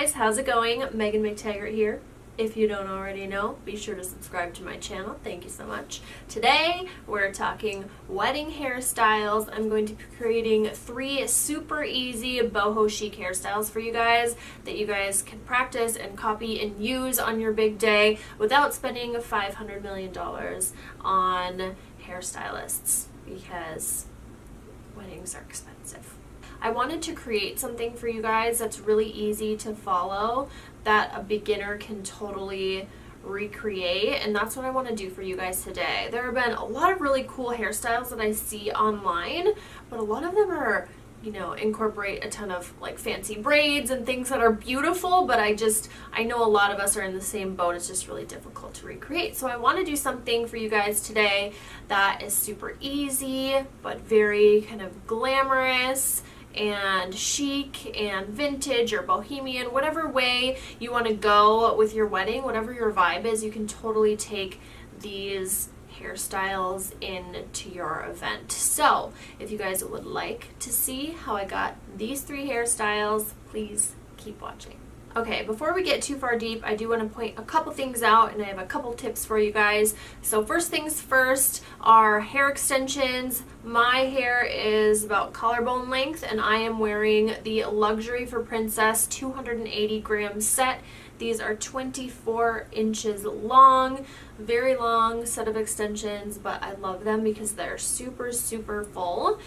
guys, how's it going? Megan McTaggart here. If you don't already know, be sure to subscribe to my channel. Thank you so much. Today, we're talking wedding hairstyles. I'm going to be creating 3 super easy boho chic hairstyles for you guys that you guys can practice and copy and use on your big day without spending $500 million on hairstylists because weddings are expensive. I wanted to create something for you guys that's really easy to follow, that a beginner can totally recreate, and that's what I want to do for you guys today. There have been a lot of really cool hairstyles that I see online, but a lot of them are, you know, incorporate a ton of like fancy braids and things that are beautiful, but I know a lot of us are in the same boat. It's just really difficult to recreate. So I want to do something for you guys today that is super easy, but very kind of glamorous and chic and vintage or bohemian, whatever way you want to go with your wedding, whatever your vibe is, you can totally take these hairstyles into your event. So if you guys would like to see how I got these 3 hairstyles, please keep watching. Okay, before we get too far deep, I do want to point a couple things out, and I have a couple tips for you guys. So first things first are hair extensions. My hair is about collarbone length, and I am wearing the Luxury for Princess 280 gram set. These are 24 inches long, very long set of extensions, but I love them because they're super, super full,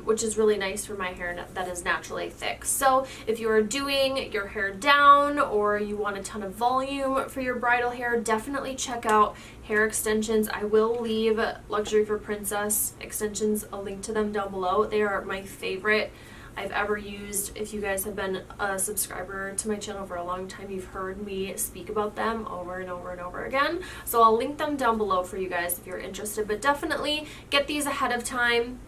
which is really nice for my hair that is naturally thick. So if you are doing your hair down or you want a ton of volume for your bridal hair, definitely check out hair extensions. I will leave Luxury for Princess extensions, a link to them down below. They are my favorite I've ever used. If you guys have been a subscriber to my channel for a long time, you've heard me speak about them over and over and over again. So I'll link them down below for you guys if you're interested, but definitely get these ahead of time.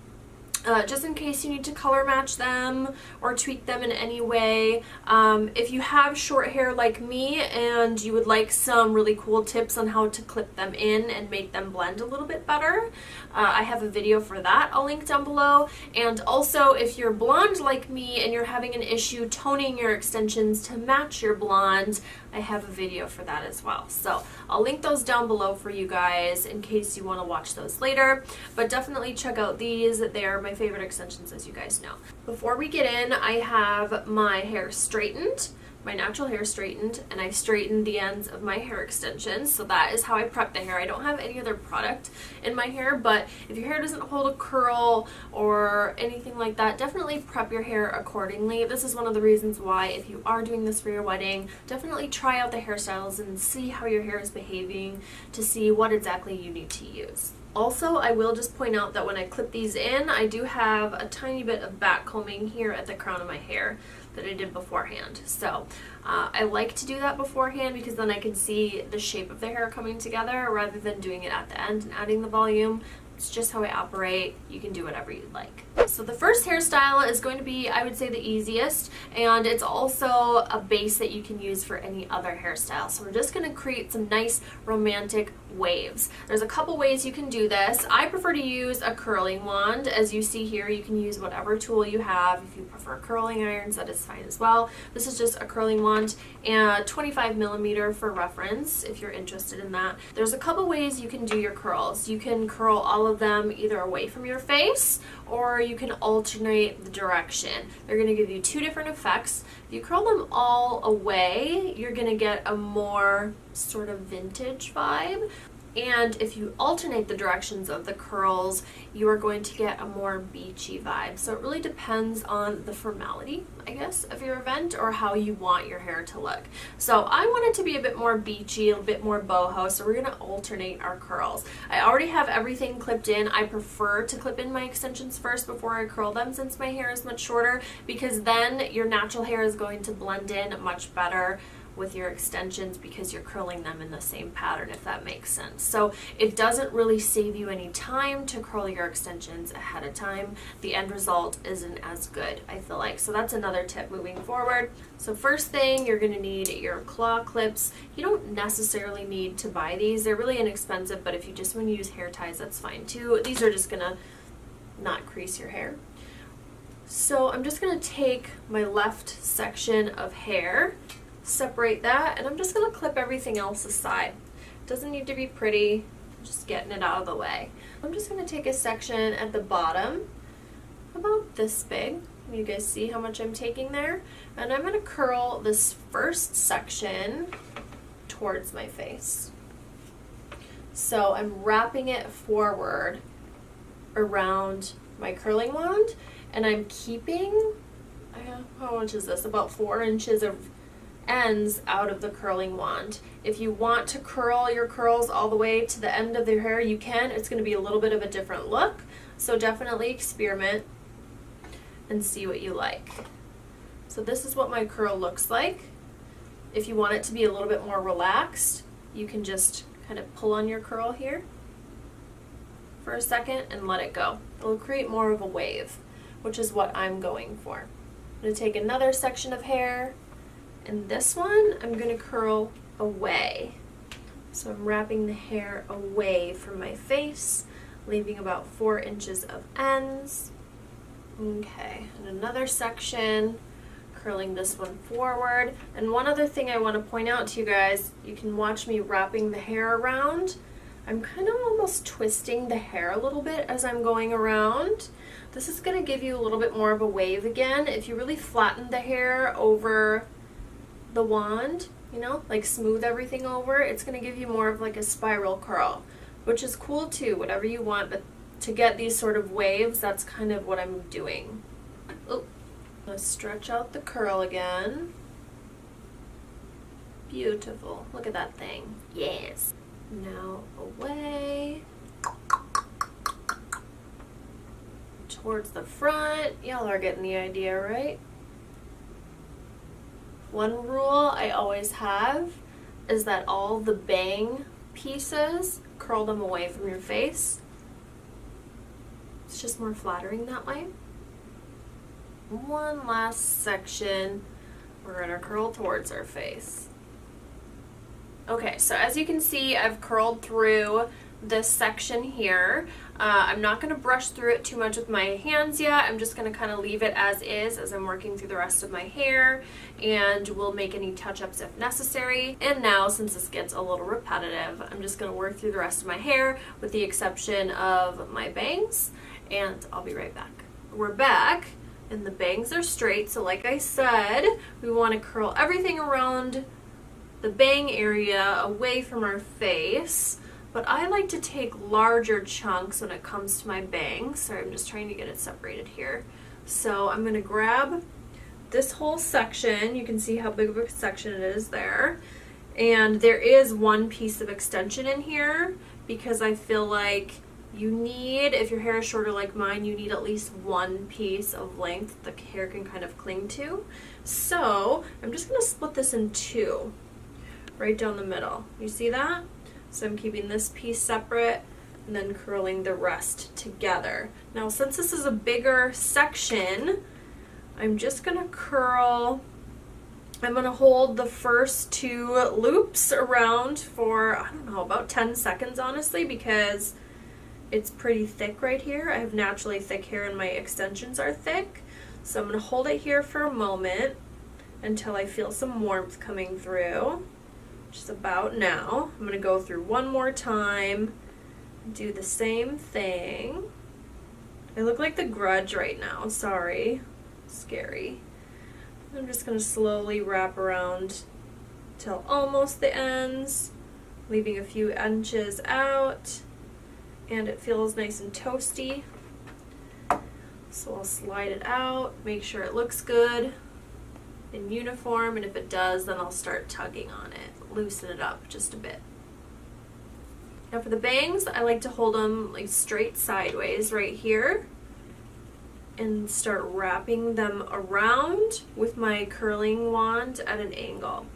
Just in case you need to color match them or tweak them in any way. If you have short hair like me and you would like some really cool tips on how to clip them in and make them blend a little bit better, I have a video for that I'll link down below. And also, if you're blonde like me and you're having an issue toning your extensions to match your blonde, I have a video for that as well. So I'll link those down below for you guys in case you want to watch those later. But definitely check out these. They are my favorite extensions, as you guys know. Before we get in, I have my hair straightened, my natural hair straightened, and I straightened the ends of my hair extensions. So that is how I prep the hair. I don't have any other product in my hair, but if your hair doesn't hold a curl or anything like that, definitely prep your hair accordingly. This is one of the reasons why, if you are doing this for your wedding, definitely try out the hairstyles and see how your hair is behaving to see what exactly you need to use. Also, I will just point out that when I clip these in, I do have a tiny bit of back combing here at the crown of my hair that I did beforehand. So I like to do that beforehand because then I can see the shape of the hair coming together rather than doing it at the end and adding the volume. It's just how I operate. You can do whatever you'd like. So the first hairstyle is going to be, I would say, the easiest, and it's also a base that you can use for any other hairstyle. So we're just going to create some nice romantic waves. There's a couple ways you can do this. I prefer to use a curling wand. As you see here, you can use whatever tool you have. If you prefer curling irons, that is fine as well. This is just a curling wand and 25 millimeter for reference if you're interested in that. There's a couple ways you can do your curls. You can curl all of them either away from your face, or you can alternate the direction. They're going to give you 2 different effects. If you curl them all away, you're going to get a more sort of vintage vibe. And if you alternate the directions of the curls, you are going to get a more beachy vibe. So it really depends on the formality, I guess, of your event or how you want your hair to look. So I want it to be a bit more beachy, a bit more boho, so we're going to alternate our curls. I already have everything clipped in. I prefer to clip in my extensions first before I curl them since my hair is much shorter, because then your natural hair is going to blend in much better with your extensions because you're curling them in the same pattern, if that makes sense. So it doesn't really save you any time to curl your extensions ahead of time. The end result isn't as good, I feel like. So that's another tip moving forward. So first thing, you're going to need your claw clips. You don't necessarily need to buy these. They're really inexpensive, but if you just want to use hair ties, that's fine too. These are just going to not crease your hair. So I'm just going to take my left section of hair, separate that, and I'm just going to clip everything else aside. Doesn't need to be pretty, just getting it out of the way. I'm just going to take a section at the bottom, about this big. You guys see how much I'm taking there? And I'm going to curl this first section towards my face. So I'm wrapping it forward around my curling wand, and I'm keeping, how much is this? About 4 inches of ends out of the curling wand. If you want to curl your curls all the way to the end of their hair, you can. It's going to be a little bit of a different look, so definitely experiment and see what you like. So this is what my curl looks like. If you want it to be a little bit more relaxed, you can just kind of pull on your curl here for a second and let it go. It'll create more of a wave, which is what I'm going for. I'm going to take another section of hair, and this one I'm going to curl away. So I'm wrapping the hair away from my face, leaving about 4 inches of ends. Okay, and another section, curling this one forward. And one other thing I want to point out to you guys, you can watch me wrapping the hair around. I'm kind of almost twisting the hair a little bit as I'm going around. This is going to give you a little bit more of a wave again. If you really flatten the hair over the wand, you know, like smooth everything over, it's going to give you more of like a spiral curl, which is cool too, whatever you want, but to get these sort of waves, that's kind of what I'm doing. Oh, let's stretch out the curl again. Beautiful. Look at that thing. Yes. Now away. Towards the front. Y'all are getting the idea, right? One rule I always have is that all the bang pieces, curl them away from your face. It's just more flattering that way. One last section, we're going to curl towards our face. Okay, so as you can see, I've curled through this section here. I'm not going to brush through it too much with my hands yet. I'm just going to kind of leave it as is as I'm working through the rest of my hair, and we'll make any touch-ups if necessary. And now, since this gets a little repetitive, I'm just going to work through the rest of my hair with the exception of my bangs, and I'll be right back. We're back, and the bangs are straight, so like I said, we want to curl everything around the bang area away from our face. But I like to take larger chunks when it comes to my bangs. Sorry, I'm just trying to get it separated here. So I'm going to grab this whole section. You can see how big of a section it is there. And there is one piece of extension in here because I feel like you need, if your hair is shorter like mine, you need at least one piece of length the hair can kind of cling to. So I'm just going to split this in two, right down the middle. You see that? So I'm keeping this piece separate and then curling the rest together. Now, since this is a bigger section, I'm just going to curl, I'm going to hold the first 2 loops around for, I don't know, about 10 seconds, honestly, because it's pretty thick right here. I have naturally thick hair and my extensions are thick. So I'm going to hold it here for a moment until I feel some warmth coming through. Just about now. I'm going to go through one more time, do the same thing. I look like the Grudge right now, sorry. Scary. I'm just going to slowly wrap around till almost the ends, leaving a few inches out, and it feels nice and toasty. So I'll slide it out, make sure it looks good and uniform, and if it does, then I'll start tugging on it, loosen it up just a bit. Now for the bangs, I like to hold them like straight sideways right here and start wrapping them around with my curling wand at an angle.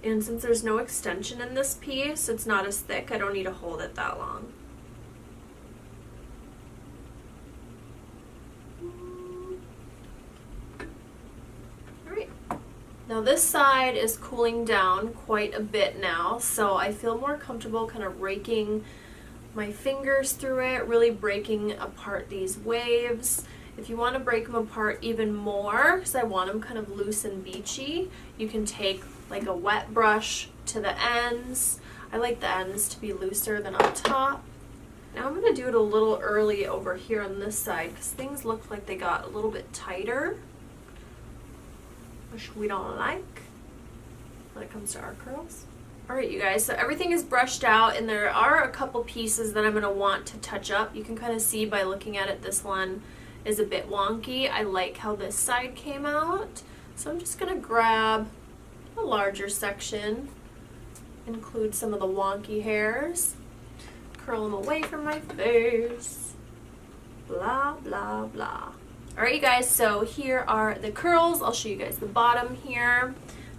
And since there's no extension in this piece, it's not as thick, I don't need to hold it that long. Now this side is cooling down quite a bit now, so I feel more comfortable kind of raking my fingers through it, really breaking apart these waves. If you want to break them apart even more, because I want them kind of loose and beachy, you can take like a wet brush to the ends. I like the ends to be looser than on top. Now I'm going to do it a little early over here on this side because things look like they got a little bit tighter, which we don't like when it comes to our curls. Alright you guys, so everything is brushed out and there are a couple pieces that I'm going to want to touch up. You can kind of see by looking at it, this one is a bit wonky. I like how this side came out. So I'm just going to grab a larger section, include some of the wonky hairs, curl them away from my face, blah, blah, blah. Alright you guys, so here are the curls. I'll show you guys the bottom here.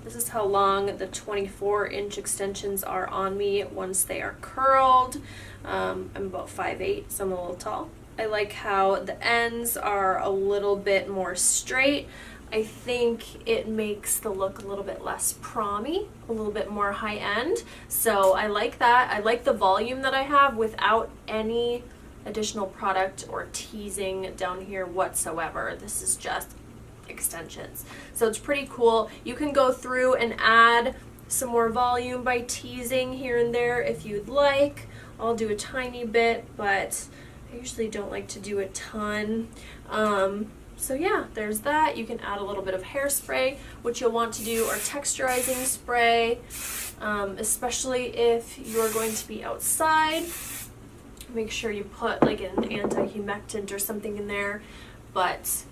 This is how long the 24-inch extensions are on me once they are curled. I'm about 5'8", so I'm a little tall. I like how the ends are a little bit more straight. I think it makes the look a little bit less prom-y, a little bit more high-end. So I like that. I like the volume that I have without any additional product or teasing down here whatsoever. This is just extensions. So it's pretty cool. You can go through and add some more volume by teasing here and there if you'd like. I'll do a tiny bit, but I usually don't like to do a ton. So yeah, there's that. You can add a little bit of hairspray, which you'll want to do, or texturizing spray, especially if you're going to be outside. Make sure you put like an anti-humectant or something in there. But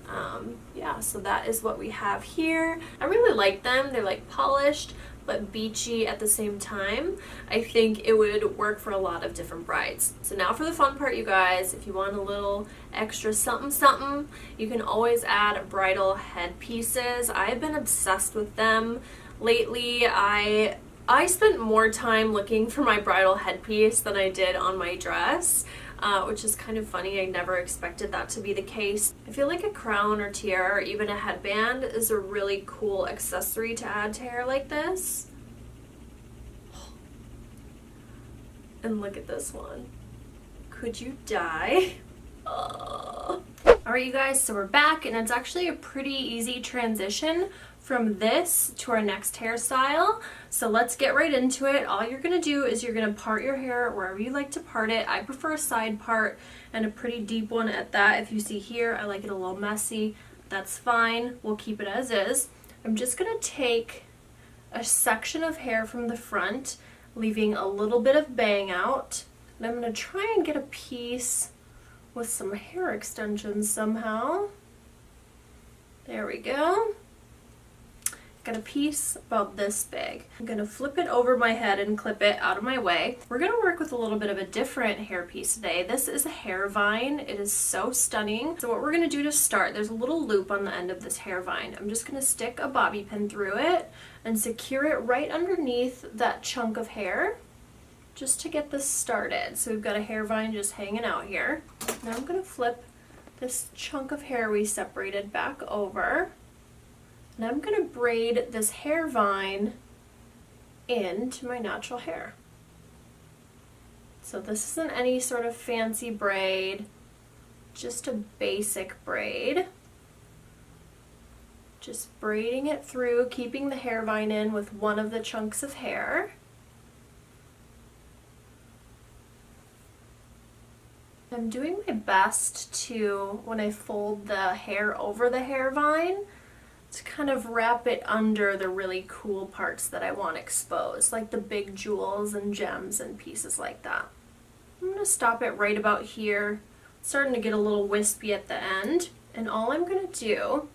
yeah, so that is what we have here. I really like them. They're like polished but beachy at the same time. I think it would work for a lot of different brides. So now for the fun part, you guys. If you want a little extra something something, you can always add bridal headpieces. I've been obsessed with them lately. I spent more time looking for my bridal headpiece than I did on my dress. Which is kind of funny. I never expected that to be the case. I feel like a crown or tiara or even a headband is a really cool accessory to add to hair like this. And look at this one. Could you die? Alright you guys, so we're back and it's actually a pretty easy transition from this to our next hairstyle. So let's get right into it. All you're gonna do is you're gonna part your hair wherever you like to part it. I prefer a side part and a pretty deep one at that. If you see here, I like it a little messy. That's fine. We'll keep it as is. I'm just gonna take a section of hair from the front, leaving a little bit of bang out. And I'm gonna try and get a piece with some hair extensions somehow. There we go. Got a piece about this big. I'm gonna flip it over my head and clip it out of my way. We're gonna work with a little bit of a different hair piece today. This is a hair vine. It is so stunning. So what we're gonna do to start, there's a little loop on the end of this hair vine. I'm just gonna stick a bobby pin through it and secure it right underneath that chunk of hair just to get this started. So we've got a hair vine just hanging out here. Now I'm gonna flip this chunk of hair we separated back over. And I'm going to braid this hair vine into my natural hair. So this isn't any sort of fancy braid, just a basic braid. Just braiding it through, keeping the hair vine in with one of the chunks of hair. I'm doing my best to, when I fold the hair over the hair vine, to kind of wrap it under the really cool parts that I want exposed, like the big jewels and gems and pieces like that. I'm going to stop it right about here. It's starting to get a little wispy at the end, and all I'm going to do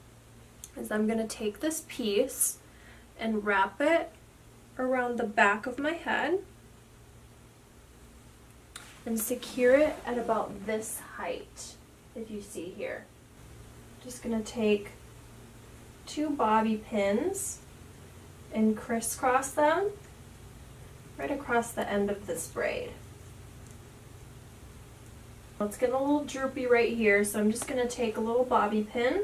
is I'm going to take this piece and wrap it around the back of my head and secure it at about this height, if you see here. Just going to take 2 bobby pins and crisscross them right across the end of this braid. It's getting a little droopy right here, so I'm just going to take a little bobby pin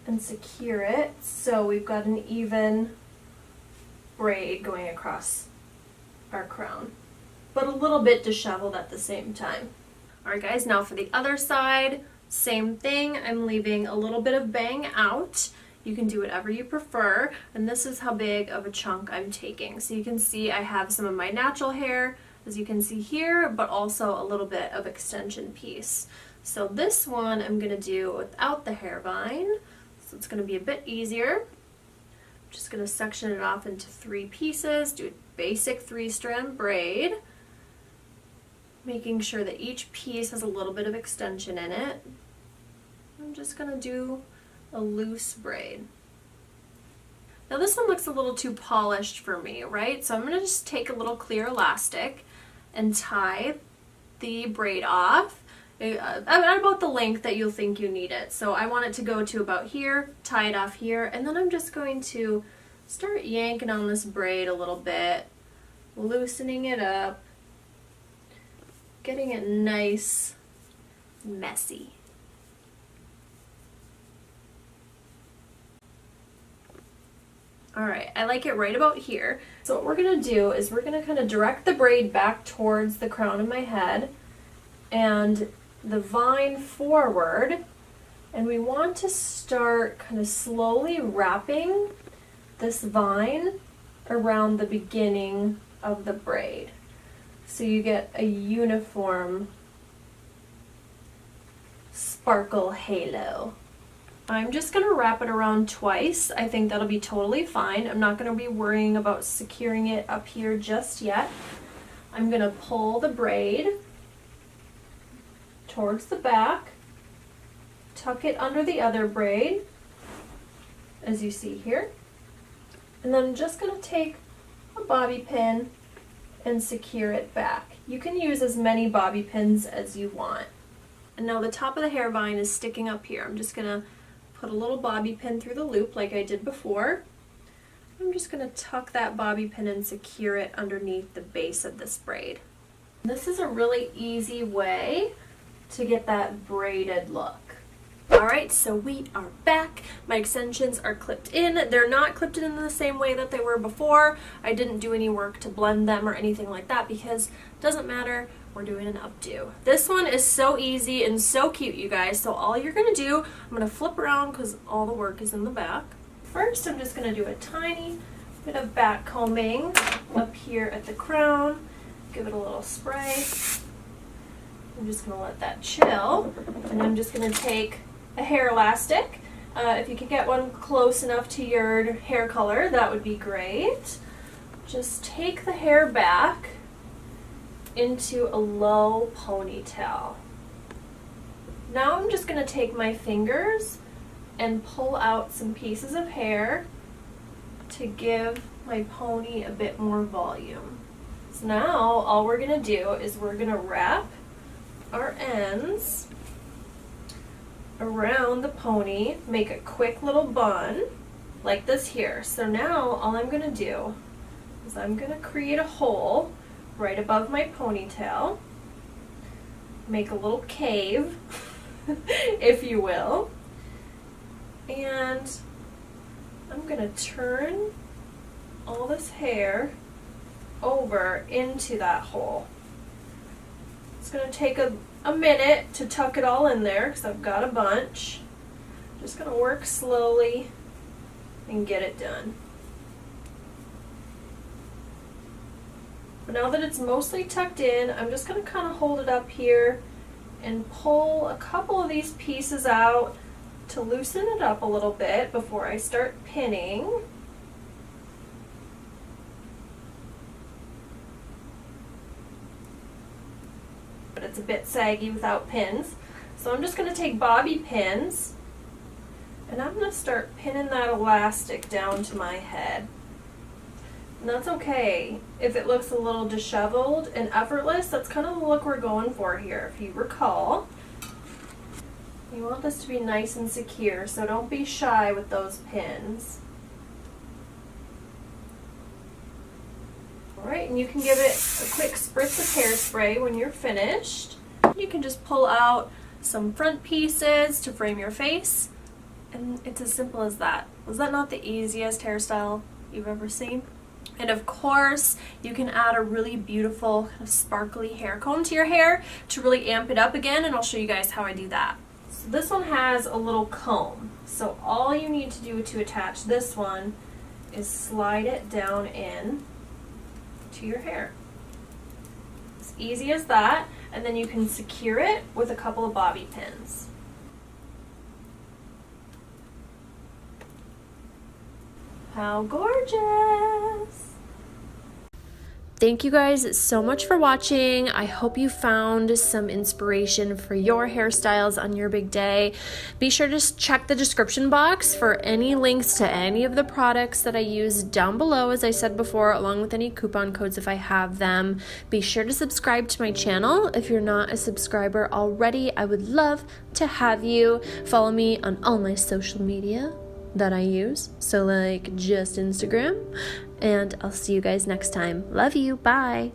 and secure it so we've got an even braid going across our crown. but a little bit disheveled at the same time. Alright guys, now for the other side, same thing. I'm leaving a little bit of bang out. You can do whatever you prefer, and this is how big of a chunk I'm taking. So you can see I have some of my natural hair, as you can see here, but also a little bit of extension piece. So this one I'm going to do without the hair vine, so it's going to be a bit easier. I'm just going to section it off into 3 pieces, do a basic 3-strand braid, making sure that each piece has a little bit of extension in it. I'm just going to do a loose braid. Now this one looks a little too polished for me, right? So I'm going to just take a little clear elastic and tie the braid off at about the length that you'll think you need it. So I want it to go to about here, tie it off here, and then I'm just going to start yanking on this braid a little bit, loosening it up, getting it nice, messy. Alright, I like it right about here. So what we're going to do is we're going to kind of direct the braid back towards the crown of my head and the vine forward, and we want to start kind of slowly wrapping this vine around the beginning of the braid so you get a uniform sparkle halo. I'm just going to wrap it around twice. I think that'll be totally fine. I'm not going to be worrying about securing it up here just yet. I'm going to pull the braid towards the back, tuck it under the other braid, as you see here, and then I'm just going to take a bobby pin and secure it back. You can use as many bobby pins as you want. And now the top of the hair vine is sticking up here. I'm just going to put a little bobby pin through the loop like I did before. I'm just going to tuck that bobby pin and secure it underneath the base of this braid. This is a really easy way to get that braided look. Alright, so we are back. My extensions are clipped in. They're not clipped in the same way that they were before. I didn't do any work to blend them or anything like that because it doesn't matter. We're doing an updo. This one is so easy and so cute, you guys. So all you're going to do, I'm going to flip around because all the work is in the back. First, I'm just going to do a tiny bit of back combing up here at the crown. Give it a little spray. I'm just going to let that chill. And I'm just going to take a hair elastic. If you could get one close enough to your hair color, that would be great. Just take the hair back into a low ponytail. Now I'm just going to take my fingers and pull out some pieces of hair to give my pony a bit more volume. So now all we're going to do is we're going to wrap our ends around the pony, make a quick little bun like this here. So now all I'm going to do is I'm going to create a hole right above my ponytail, make a little cave, if you will, and I'm going to turn all this hair over into that hole. It's going to take a minute to tuck it all in there because I've got a bunch. Just going to work slowly and get it done. But now that it's mostly tucked in, I'm just going to kind of hold it up here and pull a couple of these pieces out to loosen it up a little bit before I start pinning. But it's a bit saggy without pins. So I'm just going to take bobby pins and I'm going to start pinning that elastic down to my head. And that's okay if it looks a little disheveled and effortless. That's kind of the look we're going for here. If you recall, you want this to be nice and secure, so don't be shy with those pins. Alright, and you can give it a quick spritz of hairspray when you're finished. You can just pull out some front pieces to frame your face, and it's as simple as that. Was that not the easiest hairstyle you've ever seen? And of course, you can add a really beautiful kind of sparkly hair comb to your hair to really amp it up again, and I'll show you guys how I do that. So this one has a little comb. So all you need to do to attach this one is slide it down in to your hair. As easy as that, and then you can secure it with a couple of bobby pins. How gorgeous! Thank you guys so much for watching. I hope you found some inspiration for your hairstyles on your big day. Be sure to check the description box for any links to any of the products that I use down below, as I said before, along with any coupon codes if I have them. Be sure to subscribe to my channel if you're not a subscriber already. I would love to have you. Follow me on all my social media that I use, so like just Instagram, and I'll see you guys next time. Love you. Bye.